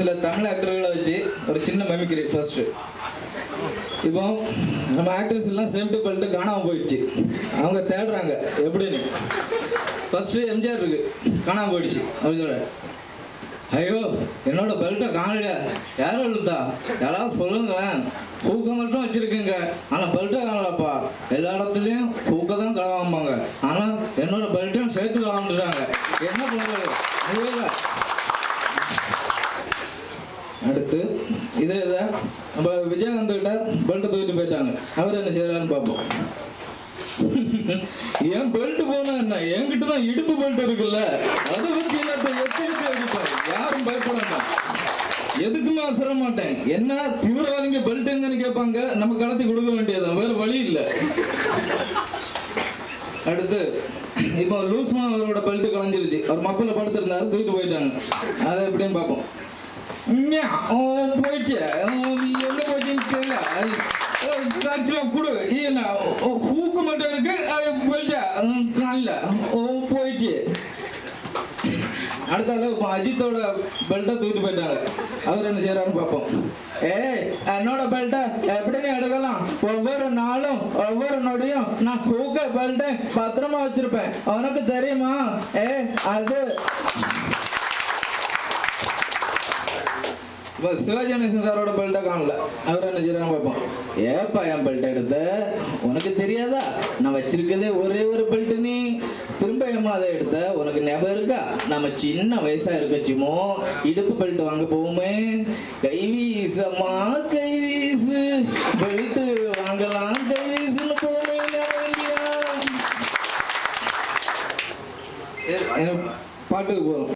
சில தமிழ் ஆக்டர்களை வச்சு ஒரு சின்ன மெமிக்ரி ஃபர்ஸ்ட். இப்போ நம்ம ஆக்டர்ஸ் எல்லாம் சேஃப்டி பெல்ட் காணாமல் போயிடுச்சு. அவங்க தேடுறாங்க எப்படின்னு. ஃபர்ஸ்ட் எம்ஜிஆர் இருக்கு, காணாமல் போயிடுச்சு. அவங்க ஐயோ என்னோட பெல்ட்டை காணல, யாரும் இழுத்தா, யாராவது சொல்லுங்களேன், ஹூக்கை மட்டும் வச்சிருக்கீங்க ஆனால் பெல்ட்டை காணலப்பா. எல்லா இடத்துலையும் ஹூக்கை தான் களவாம்பாங்க, ஆனால் என்னோட பெல்ட்டையும் சேர்த்து களவாண்டுறாங்க, என்ன பண்ணுறது? அடுத்து இதே இதை நம்ம விஜயகாந்த் கிட்ட பெல்ட்டை தூக்கிட்டு போயிட்டாங்க. அவர் என்ன செய்யறாருன்னு பார்ப்போம். என் பெல்ட் போனா என்ன, என்கிட்ட தான் இடுப்பு பெல்ட் இருக்குல்ல, அதை வச்சு எத்தனை அடிப்பேன், யாரும் பயப்படாம, எதுக்குமே அசர மாட்டேன். என்ன தீவிரவாதிங்க பெல்ட் எங்கன்னு கேட்பாங்க, நம்ம கடத்தி கொடுக்க வேண்டியதான், வேற வழி இல்லை. அடுத்து இப்போ லூஸ்மா அவரோட பெல்ட் கலைஞ்சிருச்சு, அவர் மப்பில் படுத்திருந்தாரு, தூக்கிட்டு போயிட்டாங்க. அதை எப்படின்னு பார்ப்போம். போயிடுச்சு, எங்க போச்சுன்னு தெரியல, கொடு ஹூக்கு மட்டும் இருக்கு, அது போயிட்டா காணல, போயிடுச்சு. அடுத்த அளவு அஜித்தோட பெல்ட்டை தூக்கிட்டு போயிட்டாங்க. அவர் என்ன செய்யறாருன்னு பார்ப்போம். என்னோட பெல்ட்டை எப்படின்னு எடுக்கலாம், ஒவ்வொரு நாளும் ஒவ்வொரு நொடியும் நான் ஹூக்க பெல்ட்டை பத்திரமா வச்சிருப்பேன், உனக்கு தெரியுமா? அது இப்போ சிவாஜி கணேசன் சாரோட பெல்ட்டை காணல. அவர் என்ன செய்யறாங்க பார்ப்போம். ஏப்பா என் பெல்ட்டை எடுத்த, உனக்கு தெரியாதா நான் வச்சிருக்கதே ஒரே ஒரு பெல்ட்டு, நீ திரும்ப ஏமா அதை எடுத்த, உனக்கு ஞாபகம் இருக்கா? நம்ம சின்ன வயசா இருக்கச்சுமோ இடுப்பு பெல்ட் வாங்க போவோமே, கைவீசம்மா கைவீசு, பெல்ட்டு வாங்கலாம் கைவீசுன்னு போவோமே, பாட்டுக்கு போறோம்.